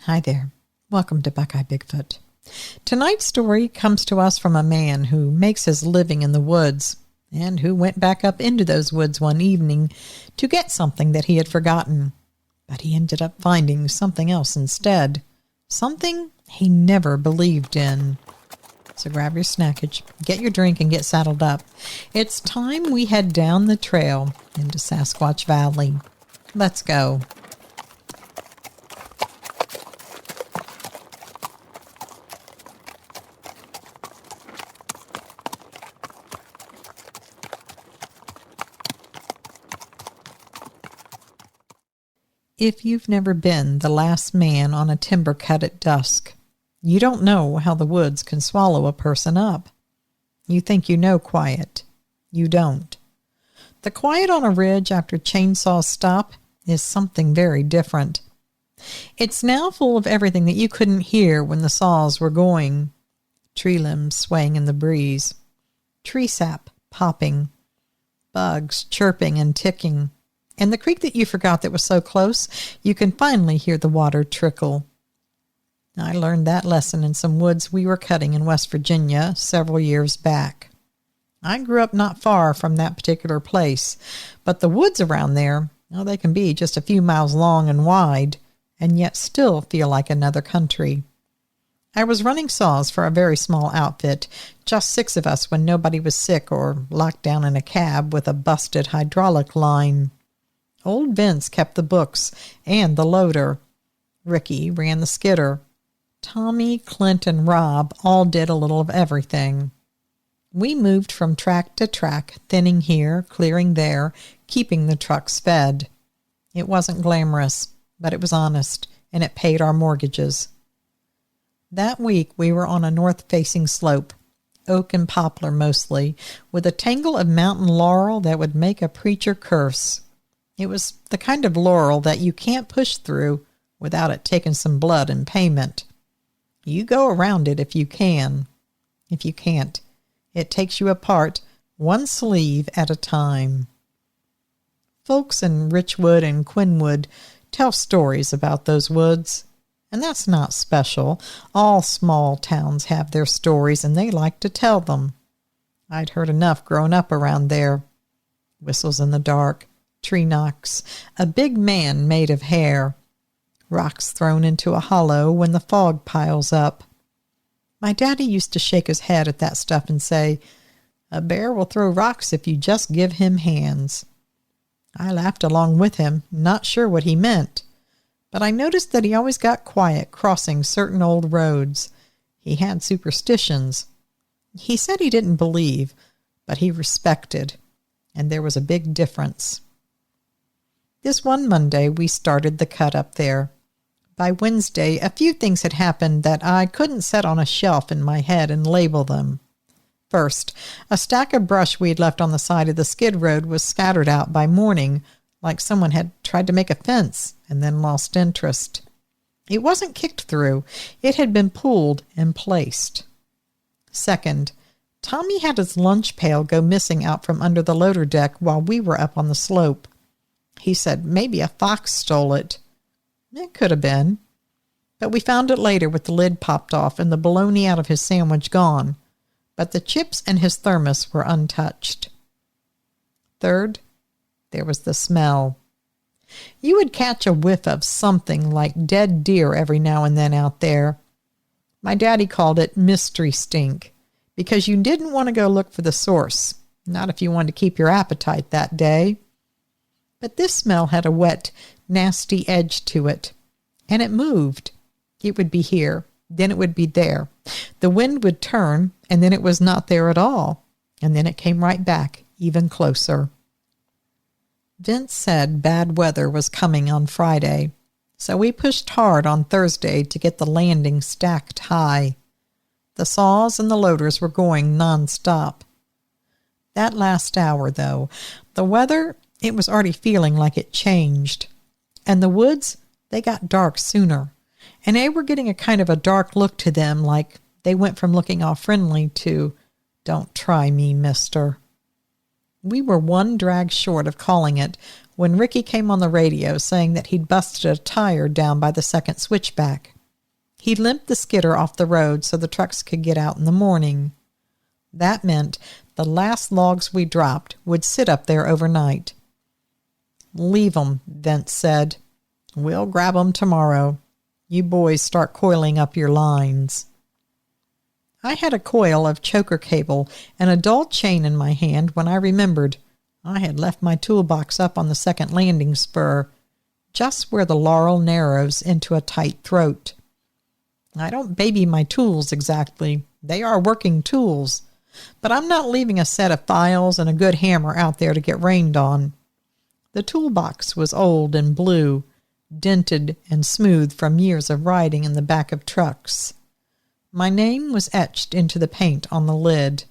Hi there. Welcome to Buckeye Bigfoot. Tonight's story comes to us from a man who makes his living in the woods and who went back up into those woods one evening to get something that he had forgotten. But he ended up finding something else instead, something he never believed in. So grab your snackage, get your drink, and get saddled up. It's time we head down the trail into Sasquatch Valley. Let's go. If you've never been the last man on a timber cut at dusk, you don't know how the woods can swallow a person up. You think you know quiet. You don't. The quiet on a ridge after chainsaws stop is something very different. It's now full of everything that you couldn't hear when the saws were going. Tree limbs swaying in the breeze, tree sap popping, bugs chirping and ticking, and the creek that you forgot that was so close, you can finally hear the water trickle. I learned that lesson in some woods we were cutting in West Virginia several years back. I grew up not far from that particular place, but the woods around there, well, they can be just a few miles long and wide, and yet still feel like another country. I was running saws for a very small outfit, just 6 of us when nobody was sick or locked down in a cab with a busted hydraulic line. Old Vince kept the books and the loader. Ricky ran the skidder. Tommy, Clint, and Rob all did a little of everything. We moved from track to track, thinning here, clearing there, keeping the trucks fed. It wasn't glamorous, but it was honest, and it paid our mortgages. That week we were on a north-facing slope, oak and poplar mostly, with a tangle of mountain laurel that would make a preacher curse. It was the kind of laurel that you can't push through without it taking some blood in payment. You go around it if you can. If you can't, it takes you apart one sleeve at a time. Folks in Richwood and Quinwood tell stories about those woods, and that's not special. All small towns have their stories, and they like to tell them. I'd heard enough growing up around there. Whistles in the dark, tree knocks, a big man made of hair, rocks thrown into a hollow when the fog piles up. My daddy used to shake his head at that stuff and say, "A bear will throw rocks if you just give him hands." I laughed along with him, not sure what he meant, but I noticed that he always got quiet crossing certain old roads. He had superstitions. He said he didn't believe, but he respected, and there was a big difference. This one Monday, we started the cut up there. By Wednesday, a few things had happened that I couldn't set on a shelf in my head and label them. First, a stack of brush we had left on the side of the skid road was scattered out by morning, like someone had tried to make a fence and then lost interest. It wasn't kicked through. It had been pulled and placed. Second, Tommy had his lunch pail go missing out from under the loader deck while we were up on the slope. He said maybe a fox stole it. It could have been. But we found it later with the lid popped off and the bologna out of his sandwich gone. But the chips and his thermos were untouched. Third, there was the smell. You would catch a whiff of something like dead deer every now and then out there. My daddy called it mystery stink, because you didn't want to go look for the source, not if you wanted to keep your appetite that day. But this smell had a wet, nasty edge to it, and it moved. It would be here, then it would be there. The wind would turn, and then it was not there at all, and then it came right back, even closer. Vince said bad weather was coming on Friday, so we pushed hard on Thursday to get the landing stacked high. The saws and the loaders were going nonstop. That last hour, though, the weather, it was already feeling like it changed. And the woods, they got dark sooner. And they were getting a kind of a dark look to them, like they went from looking all friendly to, "Don't try me, mister." We were one drag short of calling it when Ricky came on the radio saying that he'd busted a tire down by the second switchback. He limped the skidder off the road so the trucks could get out in the morning. That meant the last logs we dropped would sit up there overnight. "Leave 'em," Vince said. "We'll grab 'em tomorrow. You boys start coiling up your lines." I had a coil of choker cable and a dull chain in my hand when I remembered I had left my toolbox up on the second landing spur, just where the laurel narrows into a tight throat. I don't baby my tools exactly. They are working tools. But I'm not leaving a set of files and a good hammer out there to get rained on. The toolbox was old and blue, dented and smooth from years of riding in the back of trucks. My name was etched into the paint on the lid.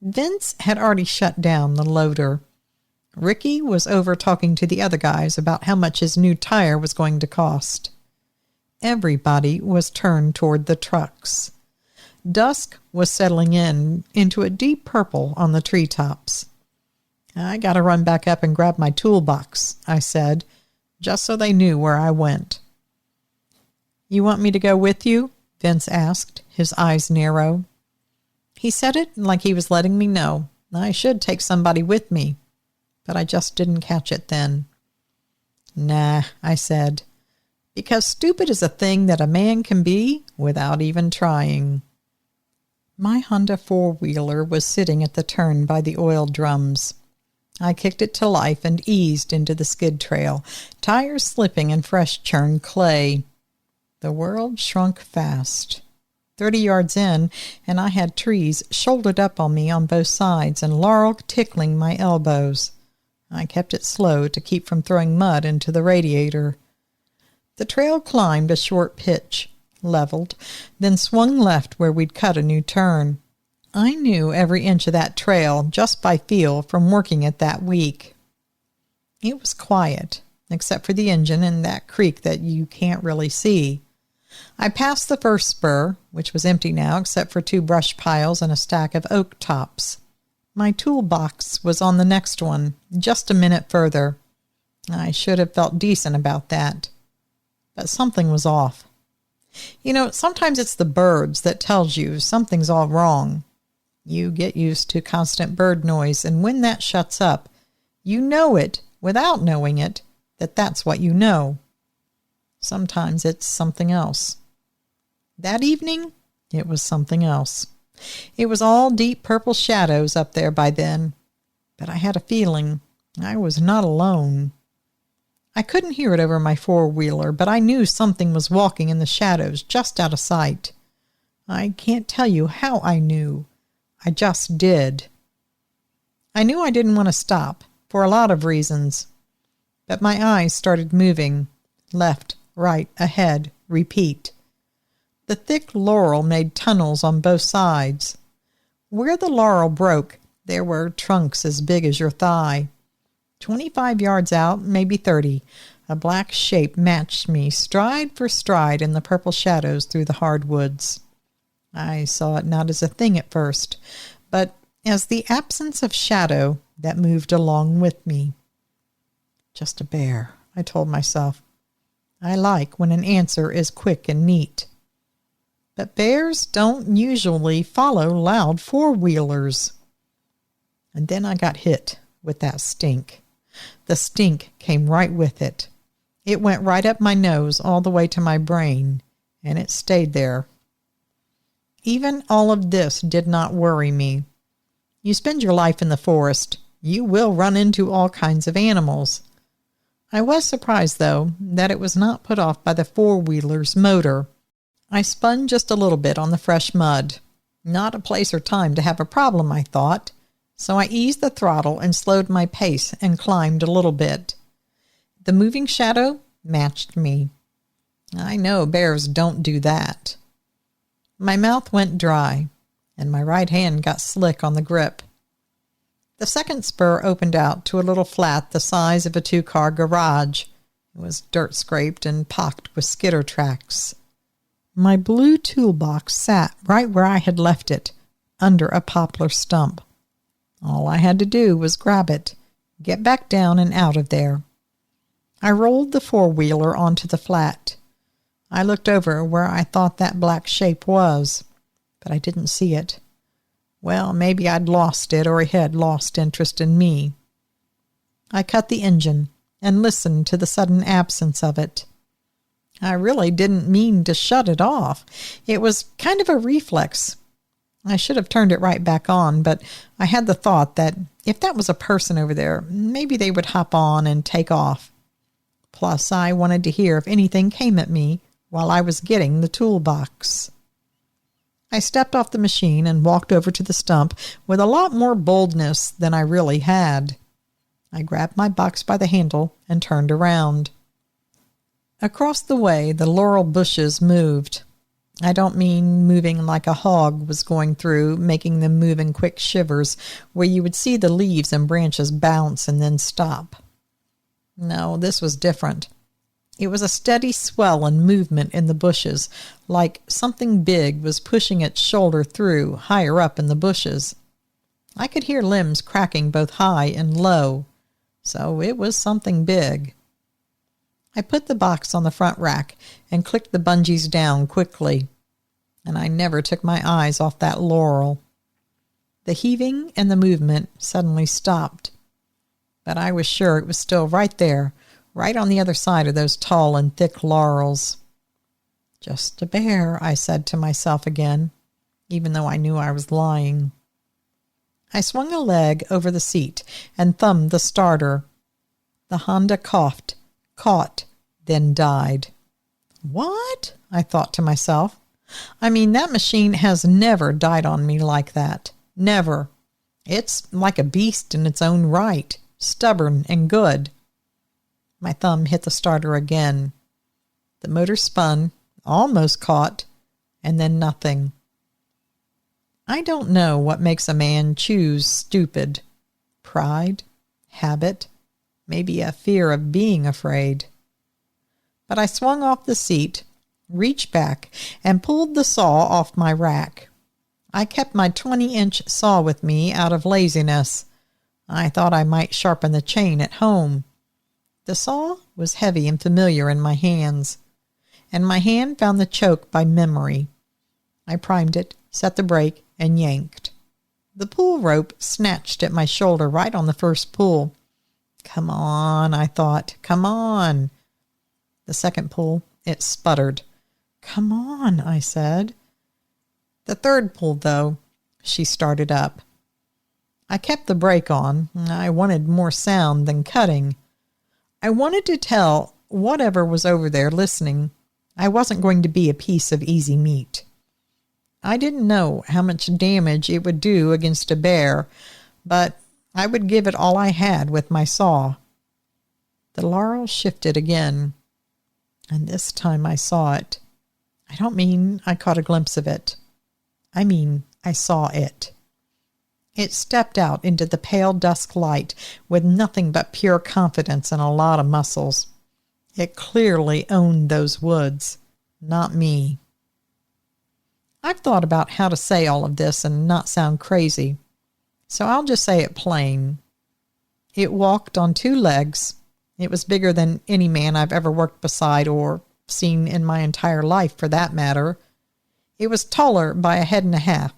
Vince had already shut down the loader. Ricky was over talking to the other guys about how much his new tire was going to cost. Everybody was turned toward the trucks. Dusk was settling into a deep purple on the treetops. "I got to run back up and grab my toolbox," I said, just so they knew where I went. "You want me to go with you?" Vince asked, his eyes narrow. He said it like he was letting me know I should take somebody with me, but I just didn't catch it then. "Nah," I said, because stupid is a thing that a man can be without even trying. My Honda four-wheeler was sitting at the turn by the oil drums. I kicked it to life and eased into the skid trail, tires slipping in fresh-churned clay. The world shrunk fast. 30 yards in, and I had trees shouldered up on me on both sides and laurel tickling my elbows. I kept it slow to keep from throwing mud into the radiator. The trail climbed a short pitch, leveled, then swung left where we'd cut a new turn. I knew every inch of that trail just by feel from working it that week. It was quiet, except for the engine and that creek that you can't really see. I passed the first spur, which was empty now except for 2 brush piles and a stack of oak tops. My toolbox was on the next one, just a minute further. I should have felt decent about that. But something was off. You know, sometimes it's the birds that tells you something's all wrong. You get used to constant bird noise, and when that shuts up, you know it, without knowing it, that that's what you know. Sometimes it's something else. That evening, it was something else. It was all deep purple shadows up there by then, but I had a feeling I was not alone. I couldn't hear it over my four-wheeler, but I knew something was walking in the shadows just out of sight. I can't tell you how I knew. I just did. I knew I didn't want to stop, for a lot of reasons. But my eyes started moving. Left, right, ahead, repeat. The thick laurel made tunnels on both sides. Where the laurel broke, there were trunks as big as your thigh. 25 yards out, maybe 30, a black shape matched me stride for stride in the purple shadows through the hardwoods. I saw it not as a thing at first, but as the absence of shadow that moved along with me. Just a bear, I told myself. I like when an answer is quick and neat. But bears don't usually follow loud four-wheelers. And then I got hit with that stink. The stink came right with it. It went right up my nose all the way to my brain, and it stayed there. Even all of this did not worry me. You spend your life in the forest, you will run into all kinds of animals. I was surprised, though, that it was not put off by the four-wheeler's motor. I spun just a little bit on the fresh mud. Not a place or time to have a problem, I thought. So I eased the throttle and slowed my pace and climbed a little bit. The moving shadow matched me. I know bears don't do that. My mouth went dry, and my right hand got slick on the grip. The second spur opened out to a little flat the size of a 2-car garage. It was dirt-scraped and pocked with skidder tracks. My blue toolbox sat right where I had left it, under a poplar stump. All I had to do was grab it, get back down and out of there. I rolled the four-wheeler onto the flat. I looked over where I thought that black shape was, but I didn't see it. Well, maybe I'd lost it or it had lost interest in me. I cut the engine and listened to the sudden absence of it. I really didn't mean to shut it off. It was kind of a reflex. I should have turned it right back on, but I had the thought that if that was a person over there, maybe they would hop on and take off. Plus, I wanted to hear if anything came at me while I was getting the toolbox. I stepped off the machine and walked over to the stump with a lot more boldness than I really had. I grabbed my box by the handle and turned around. Across the way, the laurel bushes moved. I don't mean moving like a hog was going through, making them move in quick shivers where you would see the leaves and branches bounce and then stop. No, this was different. It was a steady swell and movement in the bushes, like something big was pushing its shoulder through higher up in the bushes. I could hear limbs cracking both high and low, so it was something big. I put the box on the front rack and clicked the bungees down quickly, and I never took my eyes off that laurel. The heaving and the movement suddenly stopped, but I was sure it was still right there, right on the other side of those tall and thick laurels. Just a bear, I said to myself again, even though I knew I was lying. I swung a leg over the seat and thumbed the starter. The Honda coughed, caught, then died. What? I thought to myself. I mean, that machine has never died on me like that. Never. It's like a beast in its own right, stubborn and good. My thumb hit the starter again. The motor spun, almost caught, and then nothing. I don't know what makes a man choose stupid. Pride, habit, maybe a fear of being afraid. But I swung off the seat, reached back, and pulled the saw off my rack. I kept my 20-inch saw with me out of laziness. I thought I might sharpen the chain at home. The saw was heavy and familiar in my hands, and my hand found the choke by memory. I primed it, set the brake, and yanked. The pull rope snatched at my shoulder right on the first pull. Come on, I thought. Come on. The second pull, it sputtered. Come on, I said. The third pull, though, she started up. I kept the brake on. I wanted more sound than cutting. I wanted to tell whatever was over there listening I wasn't going to be a piece of easy meat. I didn't know how much damage it would do against a bear, but I would give it all I had with my saw. The laurel shifted again, and this time I saw it. I don't mean I caught a glimpse of it. I mean I saw it. It stepped out into the pale dusk light with nothing but pure confidence and a lot of muscles. It clearly owned those woods, not me. I've thought about how to say all of this and not sound crazy, so I'll just say it plain. It walked on two legs. It was bigger than any man I've ever worked beside or seen in my entire life, for that matter. It was taller by a head and a half.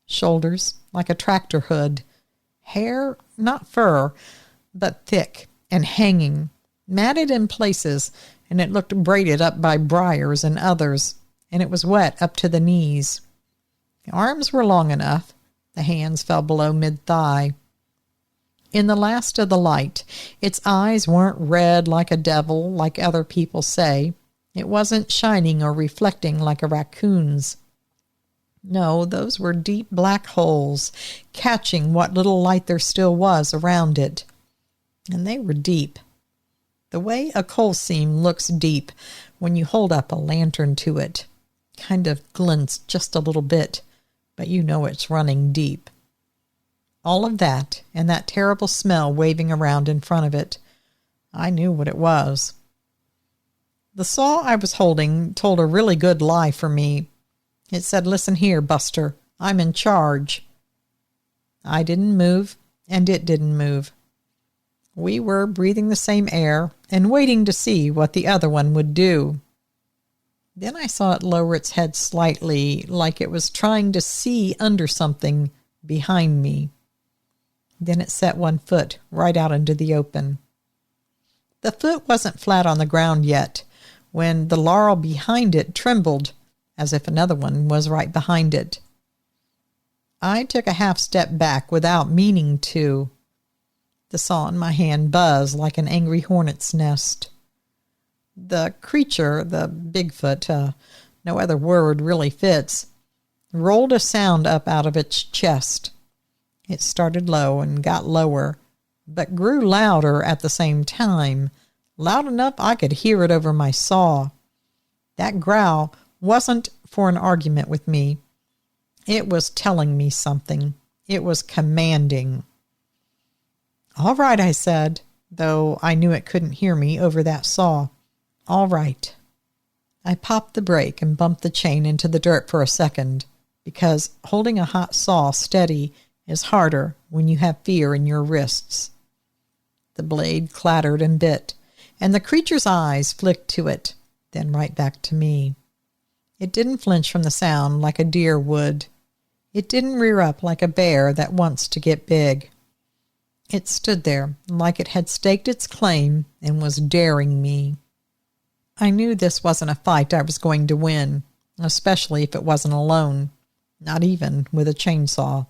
Shoulders like a tractor hood. Hair, not fur, but thick and hanging, matted in places, and it looked braided up by briars and others, and it was wet up to the knees. The arms were long enough. The hands fell below mid-thigh. In the last of the light, its eyes weren't red like a devil, like other people say. It wasn't shining or reflecting like a raccoon's. No, those were deep black holes, catching what little light there still was around it. And they were deep. The way a coal seam looks deep when you hold up a lantern to it. Kind of glints just a little bit, but you know it's running deep. All of that, and that terrible smell waving around in front of it. I knew what it was. The saw I was holding told a really good lie for me. It said, "Listen here, Buster, I'm in charge." I didn't move, and it didn't move. We were breathing the same air and waiting to see what the other one would do. Then I saw it lower its head slightly, like it was trying to see under something behind me. Then it set one foot right out into the open. The foot wasn't flat on the ground yet, when the laurel behind it trembled, as if another one was right behind it. I took a half step back without meaning to. The saw in my hand buzzed like an angry hornet's nest. The creature, the Bigfoot, no other word really fits, rolled a sound up out of its chest. It started low and got lower, but grew louder at the same time, loud enough I could hear it over my saw. That growl wasn't for an argument with me. It was telling me something. It was commanding. "All right," I said, though I knew it couldn't hear me over that saw. "All right." I popped the brake and bumped the chain into the dirt for a second, because holding a hot saw steady is harder when you have fear in your wrists. The blade clattered and bit, and the creature's eyes flicked to it, then right back to me. It didn't flinch from the sound like a deer would. It didn't rear up like a bear that wants to get big. It stood there like it had staked its claim and was daring me. I knew this wasn't a fight I was going to win, especially if it wasn't alone, not even with a chainsaw.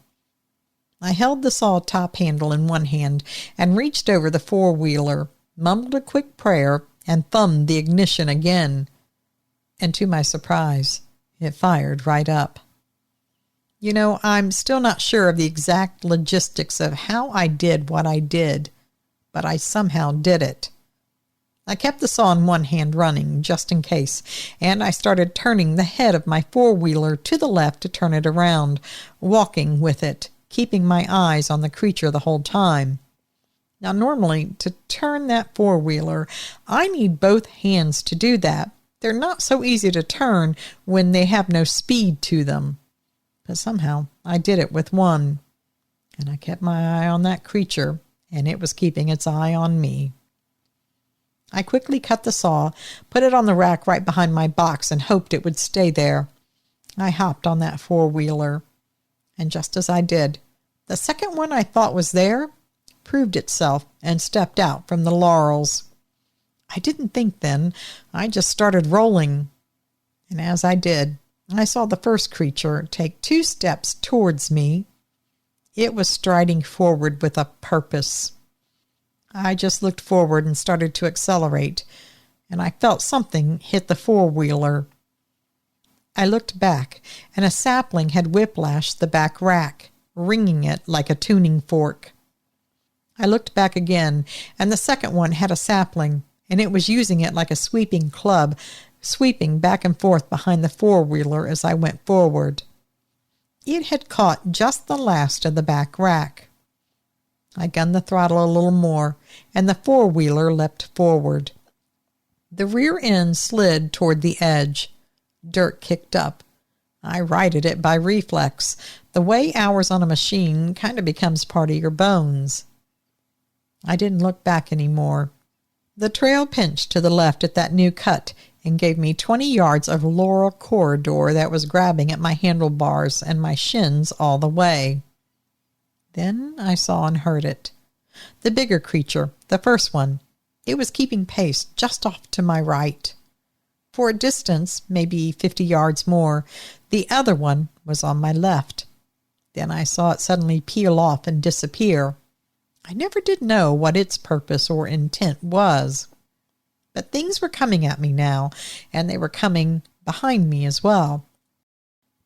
I held the saw top handle in one hand and reached over the four-wheeler, mumbled a quick prayer, and thumbed the ignition again. And to my surprise, it fired right up. You know, I'm still not sure of the exact logistics of how I did what I did, but I somehow did it. I kept the saw in one hand running, just in case, and I started turning the head of my four-wheeler to the left to turn it around, walking with it, keeping my eyes on the creature the whole time. Now, normally, to turn that four-wheeler, I need both hands to do that. They're not so easy to turn when they have no speed to them. But somehow I did it with one, and I kept my eye on that creature, and it was keeping its eye on me. I quickly cut the saw, put it on the rack right behind my box, and hoped it would stay there. I hopped on that four-wheeler, and just as I did, the second one I thought was there proved itself and stepped out from the laurels. I didn't think then. I just started rolling, and as I did, I saw the first creature take 2 steps towards me. It was striding forward with a purpose. I just looked forward and started to accelerate, and I felt something hit the four-wheeler. I looked back, and a sapling had whiplashed the back rack, ringing it like a tuning fork. I looked back again, and the second one had a sapling, and it was using it like a sweeping club, sweeping back and forth behind the four-wheeler as I went forward. It had caught just the last of the back rack. I gunned the throttle a little more, and the four-wheeler leapt forward. The rear end slid toward the edge. Dirt kicked up. I righted it by reflex, the way hours on a machine kind of becomes part of your bones. I didn't look back anymore. The trail pinched to the left at that new cut and gave me 20 yards of laurel corridor that was grabbing at my handlebars and my shins all the way. Then I saw and heard it. The bigger creature, the first one, it was keeping pace just off to my right. For a distance, maybe 50 yards more, the other one was on my left. Then I saw it suddenly peel off and disappear. I never did know what its purpose or intent was. But things were coming at me now, and they were coming behind me as well.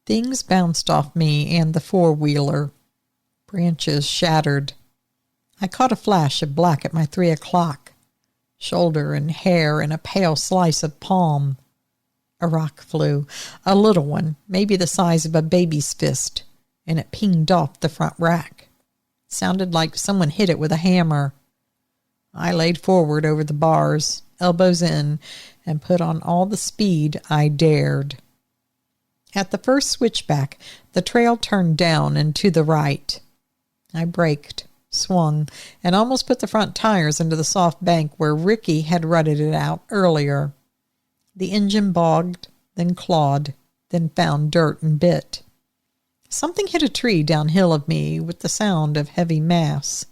Things bounced off me and the four-wheeler. Branches shattered. I caught a flash of black at my 3 o'clock. Shoulder and hair and a pale slice of palm. A rock flew, a little one, maybe the size of a baby's fist, and it pinged off the front rack. It sounded like someone hit it with a hammer. I laid forward over the bars, elbows in, and put on all the speed I dared. At the first switchback, the trail turned down and to the right. I braked, swung, and almost put the front tires into the soft bank where Ricky had rutted it out earlier. The engine bogged, then clawed, then found dirt and bit. Something hit a tree downhill of me with the sound of heavy mass.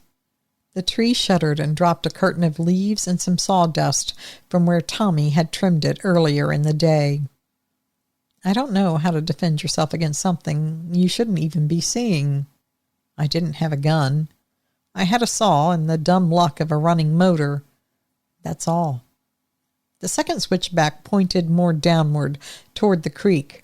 The tree shuddered and dropped a curtain of leaves and some sawdust from where Tommy had trimmed it earlier in the day. I don't know how to defend yourself against something you shouldn't even be seeing. I didn't have a gun. I had a saw and the dumb luck of a running motor. That's all. The second switchback pointed more downward toward the creek.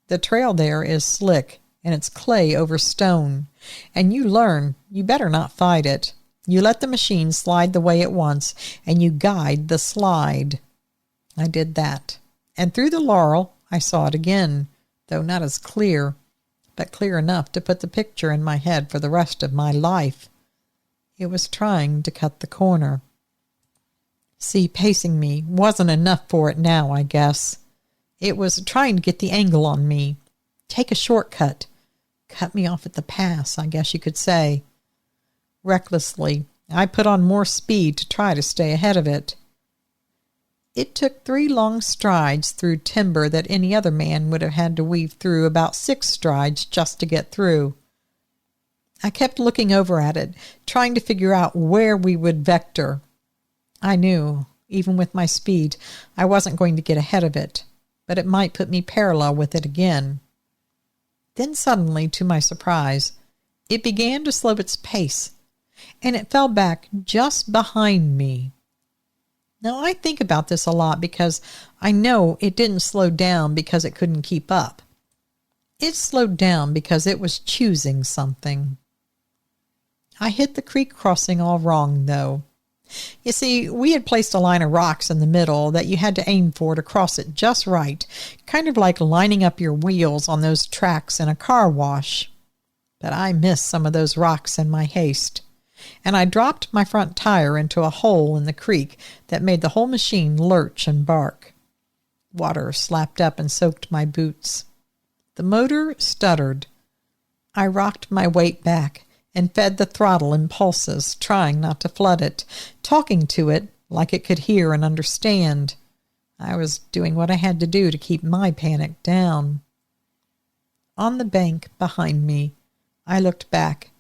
The trail there is slick, and it's clay over stone, and you learn you better not fight it. You let the machine slide the way it wants, and you guide the slide. I did that, and through the laurel I saw it again, though not as clear, but clear enough to put the picture in my head for the rest of my life. It was trying to cut the corner. See, pacing me wasn't enough for it now, I guess. It was trying to get the angle on me, take a shortcut, cut me off at the pass, I guess you could say. Recklessly, I put on more speed to try to stay ahead of it. It took 3 long strides through timber that any other man would have had to weave through about 6 strides just to get through. I kept looking over at it, trying to figure out where we would vector. I knew, even with my speed, I wasn't going to get ahead of it, but it might put me parallel with it again. Then suddenly, to my surprise, it began to slow its pace, and it fell back just behind me. Now, I think about this a lot because I know it didn't slow down because it couldn't keep up. It slowed down because it was choosing something. I hit the creek crossing all wrong, though. You see, we had placed a line of rocks in the middle that you had to aim for to cross it just right, kind of like lining up your wheels on those tracks in a car wash. But I missed some of those rocks in my haste, and I dropped my front tire into a hole in the creek that made the whole machine lurch and bark. Water slapped up and soaked my boots. The motor stuttered. I rocked my weight back and fed the throttle impulses, trying not to flood it, talking to it like it could hear and understand. I was doing what I had to do to keep my panic down. On the bank behind me, I looked back,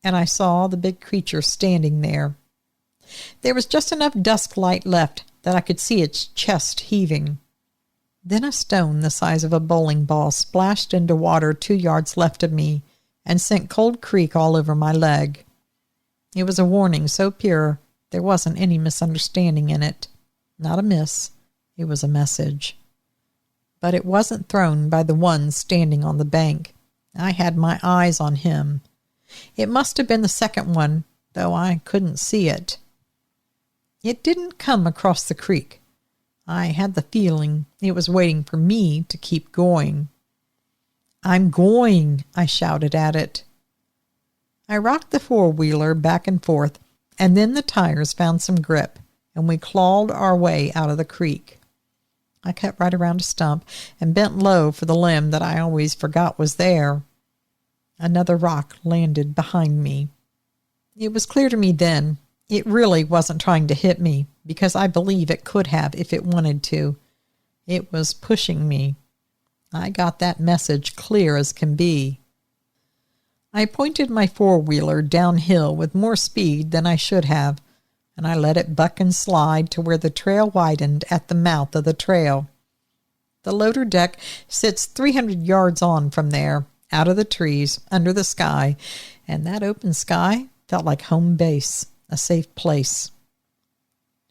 and I saw the big creature standing there. There was just enough dusk light left that I could see its chest heaving. Then a stone the size of a bowling ball splashed into water 2 yards left of me and sent cold creek all over my leg. It was a warning so pure there wasn't any misunderstanding in it. Not a miss. It was a message. But it wasn't thrown by the one standing on the bank. I had my eyes on him. It must have been the second one, though I couldn't see it. It didn't come across the creek. I had the feeling it was waiting for me to keep going. "I'm going," I shouted at it. I rocked the four-wheeler back and forth, and then the tires found some grip, and we clawed our way out of the creek. I cut right around a stump and bent low for the limb that I always forgot was there. Another rock landed behind me. It was clear to me then it really wasn't trying to hit me, because I believe it could have if it wanted to. It was pushing me. I got that message clear as can be. I pointed my four-wheeler downhill with more speed than I should have, and I let it buck and slide to where the trail widened at the mouth of the trail. The loader deck sits 300 yards on from there, out of the trees, under the sky, and that open sky felt like home base, a safe place.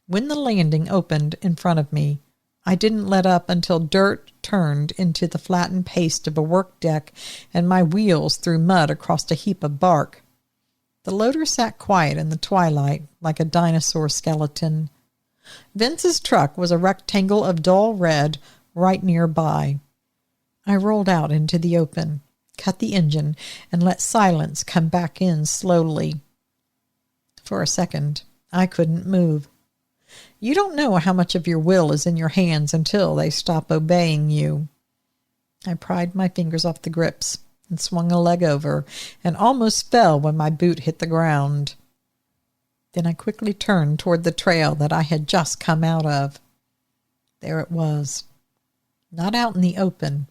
When the landing opened in front of me, I didn't let up until dirt turned into the flattened paste of a work deck and my wheels threw mud across a heap of bark. The loader sat quiet in the twilight like a dinosaur skeleton. Vince's truck was a rectangle of dull red right nearby. I rolled out into the open, cut the engine, and let silence come back in slowly. For a second, I couldn't move. You don't know how much of your will is in your hands until they stop obeying you. I pried my fingers off the grips, and swung a leg over and almost fell when my boot hit the ground. Then I quickly turned toward the trail that I had just come out of. There it was, not out in the open,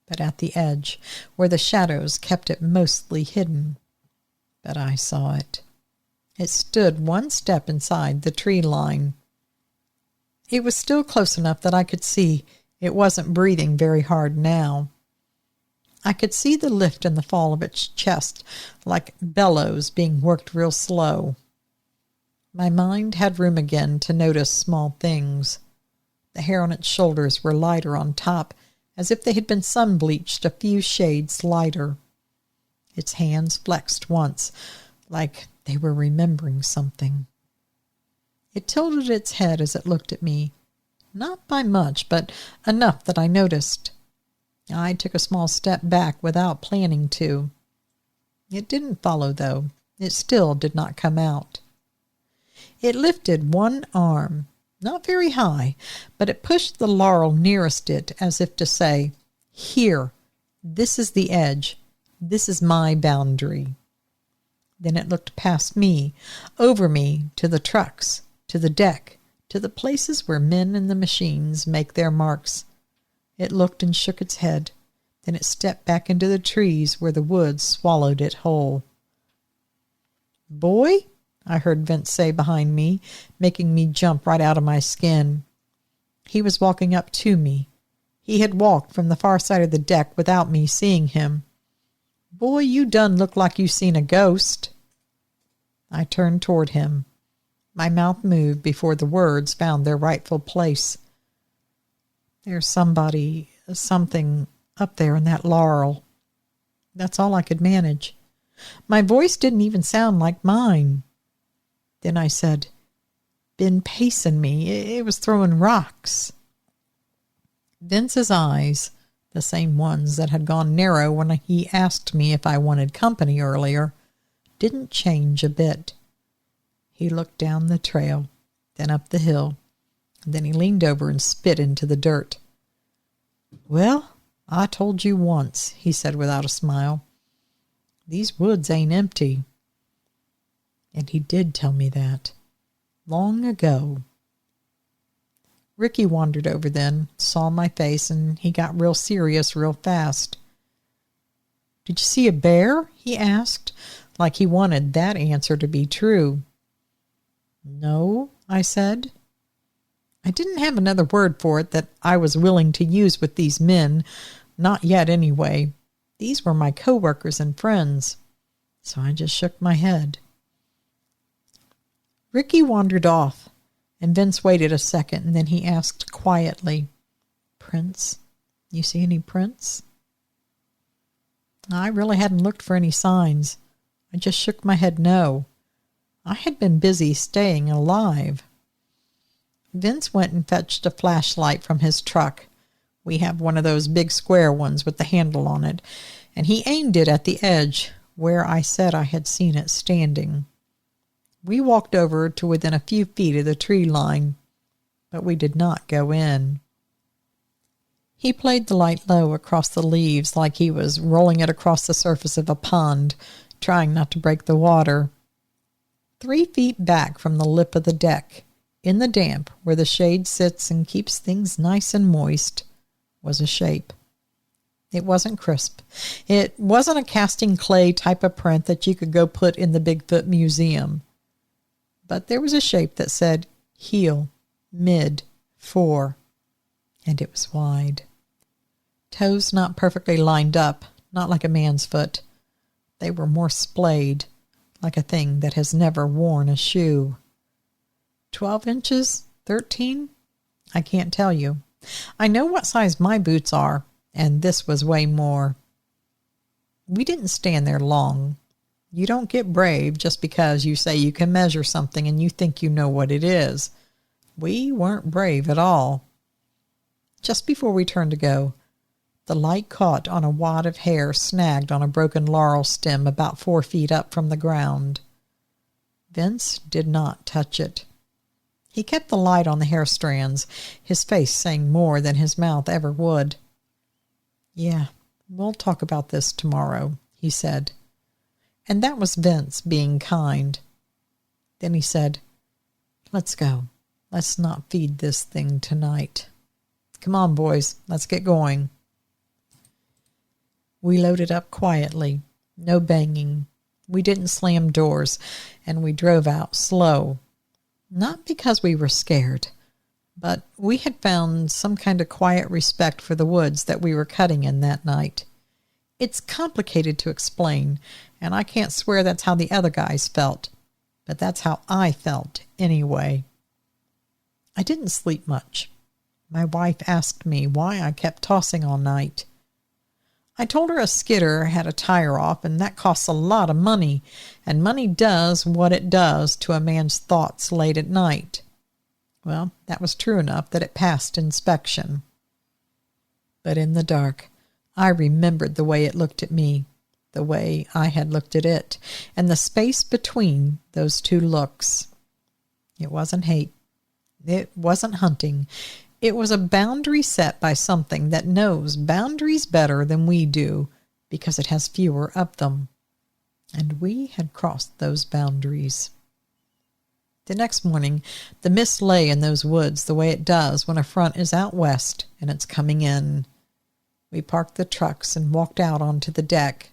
but at the edge, where the shadows kept it mostly hidden. But I saw it. It stood one step inside the tree line. It was still close enough that I could see it wasn't breathing very hard now. I could see the lift and the fall of its chest, like bellows being worked real slow. My mind had room again to notice small things. The hair on its shoulders were lighter on top, as if they had been sun-bleached a few shades lighter. Its hands flexed once, like they were remembering something. It tilted its head as it looked at me, not by much, but enough that I noticed. I took a small step back without planning to. It didn't follow, though. It still did not come out. It lifted one arm, not very high, but it pushed the laurel nearest it as if to say, "Here, this is the edge. This is my boundary." Then it looked past me, over me, to the trucks, to the deck, to the places where men and the machines make their marks. It looked and shook its head. Then it stepped back into the trees where the woods swallowed it whole. "Boy," I heard Vince say behind me, making me jump right out of my skin. He was walking up to me. He had walked from the far side of the deck without me seeing him. "Boy, you done look like you seen a ghost." I turned toward him. My mouth moved before the words found their rightful place. "There's something up there in that laurel." That's all I could manage. My voice didn't even sound like mine. Then I said, "Been pacing me. It was throwing rocks." Vince's eyes, the same ones that had gone narrow when he asked me if I wanted company earlier, didn't change a bit. He looked down the trail, then up the hill, and then he leaned over and spit into the dirt. "Well, I told you once," he said without a smile. "These woods ain't empty." And he did tell me that. Long ago. Ricky wandered over then, saw my face, and he got real serious real fast. "Did you see a bear?" he asked, like he wanted that answer to be true. "No," I said. I didn't have another word for it that I was willing to use with these men, not yet anyway. These were my co-workers and friends, so I just shook my head. Ricky wandered off, and Vince waited a second, and then he asked quietly, "Prints? You see any prints?" I really hadn't looked for any signs. I just shook my head no. I had been busy staying alive. Vince went and fetched a flashlight from his truck. We have one of those big square ones with the handle on it, and he aimed it at the edge where I said I had seen it standing. We walked over to within a few feet of the tree line, but we did not go in. He played the light low across the leaves like he was rolling it across the surface of a pond, trying not to break the water. 3 feet back from the lip of the deck, in the damp where the shade sits and keeps things nice and moist, was a shape. It wasn't crisp. It wasn't a casting clay type of print that you could go put in the Bigfoot Museum. But there was a shape that said heel, mid, fore, and it was wide. Toes not perfectly lined up, not like a man's foot. They were more splayed, like a thing that has never worn a shoe. 12 inches? 13? I can't tell you. I know what size my boots are, and this was way more. We didn't stand there long. You don't get brave just because you say you can measure something and you think you know what it is. We weren't brave at all. Just before we turned to go, the light caught on a wad of hair snagged on a broken laurel stem about 4 feet up from the ground. Vince did not touch it. He kept the light on the hair strands, his face saying more than his mouth ever would. "Yeah, We'll talk about this tomorrow, he said. And that was Vince being kind. Then he said, let's go. Let's not feed this thing tonight. Come on, boys, let's get going. We loaded up quietly, no banging. We didn't slam doors, and we drove out slow. Not because we were scared, but we had found some kind of quiet respect for the woods that we were cutting in that night. It's complicated to explain, and I can't swear that's how the other guys felt, but that's how I felt anyway. I didn't sleep much. My wife asked me why I kept tossing all night. I told her a skidder had a tire off, and that costs a lot of money, and money does what it does to a man's thoughts late at night. Well, that was true enough that it passed inspection. But in the dark, I remembered the way it looked at me, the way I had looked at it, and the space between those two looks. It wasn't hate. It wasn't hunting. It was a boundary set by something that knows boundaries better than we do because it has fewer of them. And we had crossed those boundaries. The next morning, the mist lay in those woods the way it does when a front is out west and it's coming in. We parked the trucks and walked out onto the deck.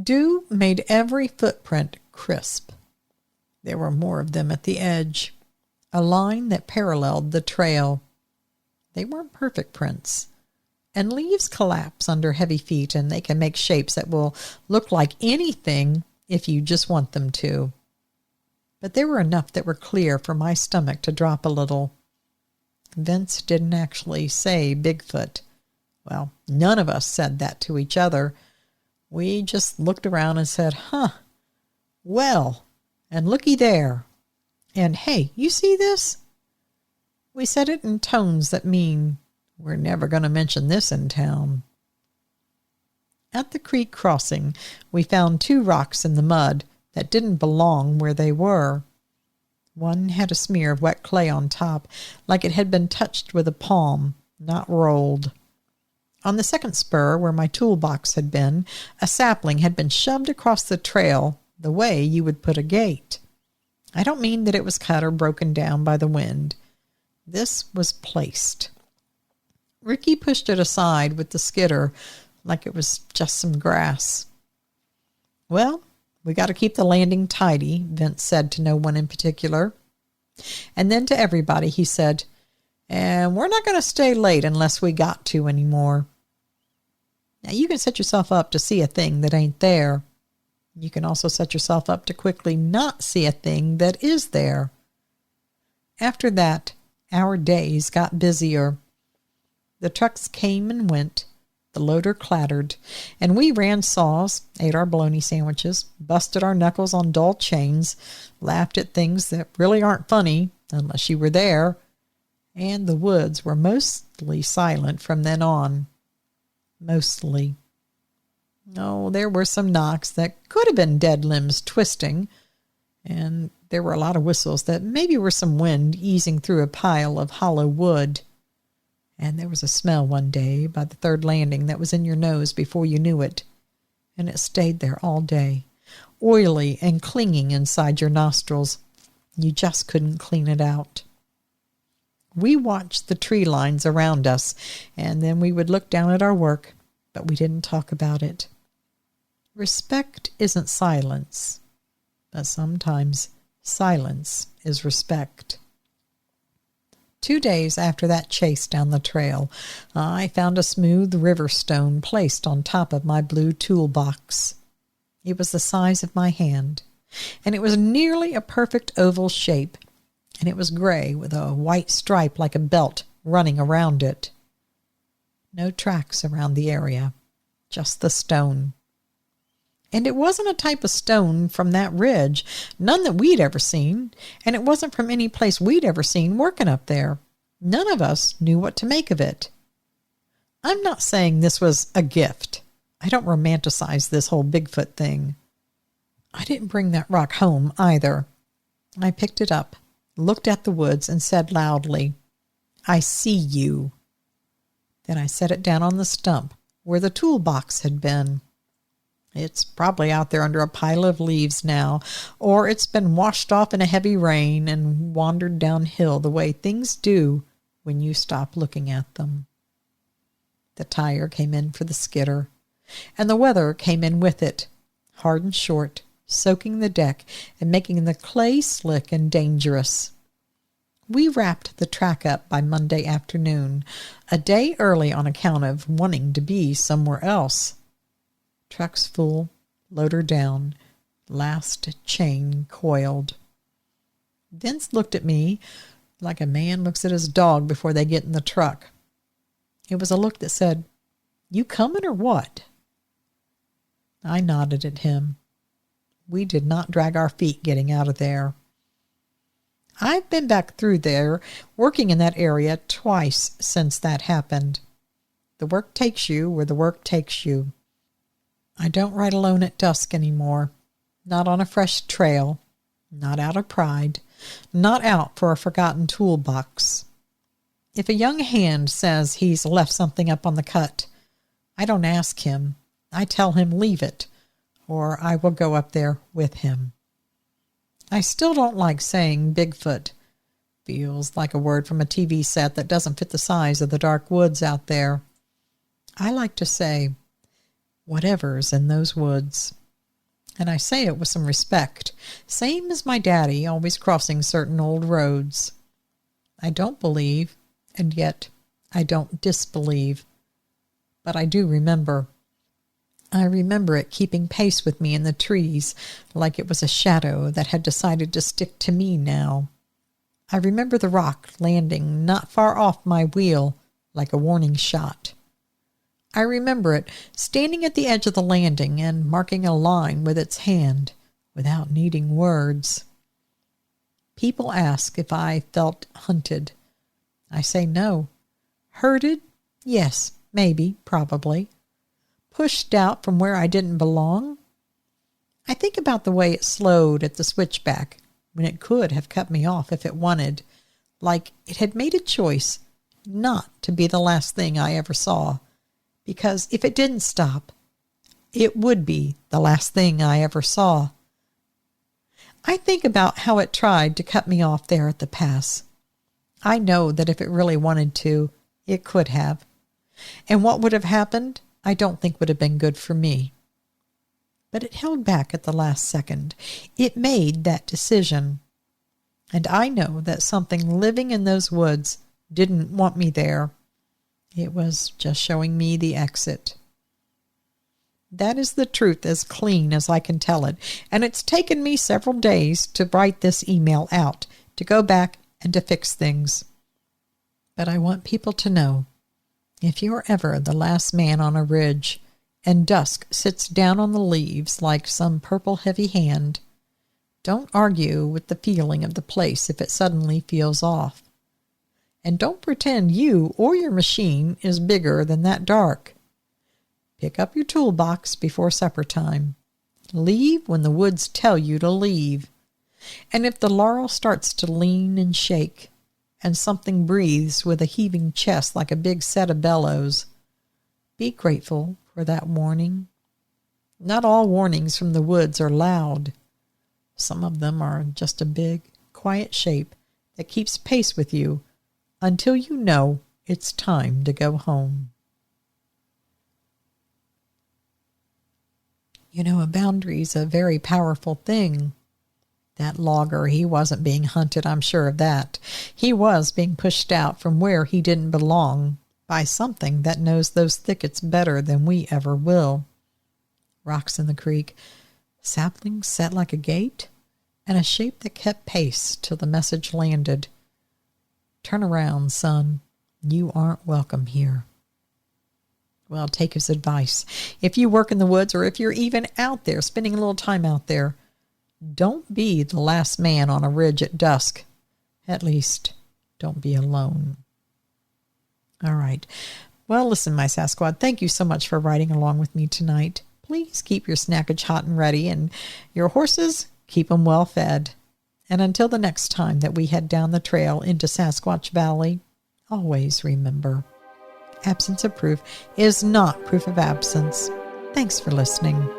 Dew made every footprint crisp. There were more of them at the edge, a line that paralleled the trail. They weren't perfect prints, and leaves collapse under heavy feet, and they can make shapes that will look like anything if you just want them to. But there were enough that were clear for my stomach to drop a little. Vince didn't actually say Bigfoot. Well, none of us said that to each other. We just looked around and said, well, and looky there. And hey, you see this? We said it in tones that mean, we're never going to mention this in town. At the creek crossing, we found 2 rocks in the mud that didn't belong where they were. One had a smear of wet clay on top, like it had been touched with a palm, not rolled. On the second spur, where my toolbox had been, a sapling had been shoved across the trail the way you would put a gate. I don't mean that it was cut or broken down by the wind. This was placed. Ricky pushed it aside with the skidder like it was just some grass. Well, we got to keep the landing tidy, Vince said to no one in particular. And then to everybody he said, and we're not going to stay late unless we got to anymore. Now you can set yourself up to see a thing that ain't there. You can also set yourself up to quickly not see a thing that is there. After that, our days got busier. The trucks came and went, the loader clattered, and we ran saws, ate our bologna sandwiches, busted our knuckles on dull chains, laughed at things that really aren't funny unless you were there, and the woods were mostly silent from then on. Mostly. Oh, there were some knocks that could have been dead limbs twisting, and there were a lot of whistles that maybe were some wind easing through a pile of hollow wood. And there was a smell one day by the third landing that was in your nose before you knew it, and it stayed there all day, oily and clinging inside your nostrils. You just couldn't clean it out. We watched the tree lines around us, and then we would look down at our work, but we didn't talk about it. Respect isn't silence, but sometimes silence is respect. 2 days after that chase down the trail, I found a smooth river stone placed on top of my blue toolbox. It was the size of my hand, and it was nearly a perfect oval shape, and it was gray with a white stripe like a belt running around it. No tracks around the area, just the stone. And it wasn't a type of stone from that ridge, none that we'd ever seen, and it wasn't from any place we'd ever seen working up there. None of us knew what to make of it. I'm not saying this was a gift. I don't romanticize this whole Bigfoot thing. I didn't bring that rock home either. I picked it up, looked at the woods, and said loudly, "I see you." Then I set it down on the stump where the toolbox had been. It's probably out there under a pile of leaves now, or it's been washed off in a heavy rain and wandered downhill the way things do when you stop looking at them. The tire came in for the skidder, and the weather came in with it, hard and short, soaking the deck and making the clay slick and dangerous. We wrapped the track up by Monday afternoon, a day early on account of wanting to be somewhere else. Truck's full, loader down, last chain coiled. Vince looked at me like a man looks at his dog before they get in the truck. It was a look that said, "You coming or what?" I nodded at him. We did not drag our feet getting out of there. I've been back through there, working in that area twice since that happened. The work takes you where the work takes you. I don't ride alone at dusk anymore. Not on a fresh trail. Not out of pride. Not out for a forgotten toolbox. If a young hand says he's left something up on the cut, I don't ask him. I tell him leave it, or I will go up there with him. I still don't like saying Bigfoot. Feels like a word from a TV set that doesn't fit the size of the dark woods out there. I like to say, whatever's in those woods. And I say it with some respect, same as my daddy always crossing certain old roads. I don't believe, and yet I don't disbelieve. But I do remember. I remember it keeping pace with me in the trees, like it was a shadow that had decided to stick to me now. I remember the rock landing not far off my wheel, like a warning shot. I remember it standing at the edge of the landing and marking a line with its hand, without needing words. People ask if I felt hunted. I say no. Herded? Yes, maybe, probably. Pushed out from where I didn't belong? I think about the way it slowed at the switchback when it could have cut me off if it wanted, like it had made a choice not to be the last thing I ever saw, because if it didn't stop, it would be the last thing I ever saw. I think about how it tried to cut me off there at the pass. I know that if it really wanted to, it could have. And what would have happened, I don't think would have been good for me. But it held back at the last second. It made that decision. And I know that something living in those woods didn't want me there. It was just showing me the exit. That is the truth as clean as I can tell it, and it's taken me several days to write this email out, to go back and to fix things. But I want people to know, if you're ever the last man on a ridge, and dusk sits down on the leaves like some purple heavy hand, don't argue with the feeling of the place if it suddenly feels off. And don't pretend you or your machine is bigger than that dark. Pick up your toolbox before supper time. Leave when the woods tell you to leave. And if the laurel starts to lean and shake, and something breathes with a heaving chest like a big set of bellows, be grateful for that warning. Not all warnings from the woods are loud. Some of them are just a big, quiet shape that keeps pace with you until you know it's time to go home. You know, a boundary's a very powerful thing. That logger, he wasn't being hunted, I'm sure of that. He was being pushed out from where he didn't belong by something that knows those thickets better than we ever will. Rocks in the creek, saplings set like a gate, and a shape that kept pace till the message landed. Turn around, son. You aren't welcome here. Well, take his advice. If you work in the woods, or if you're even out there, spending a little time out there, don't be the last man on a ridge at dusk. At least, don't be alone. All right. Well, listen, my Sasquatch, thank you so much for riding along with me tonight. Please keep your snackage hot and ready, and your horses, keep them well fed. And until the next time that we head down the trail into Sasquatch Valley, always remember, Absence of proof is not proof of absence. Thanks for listening.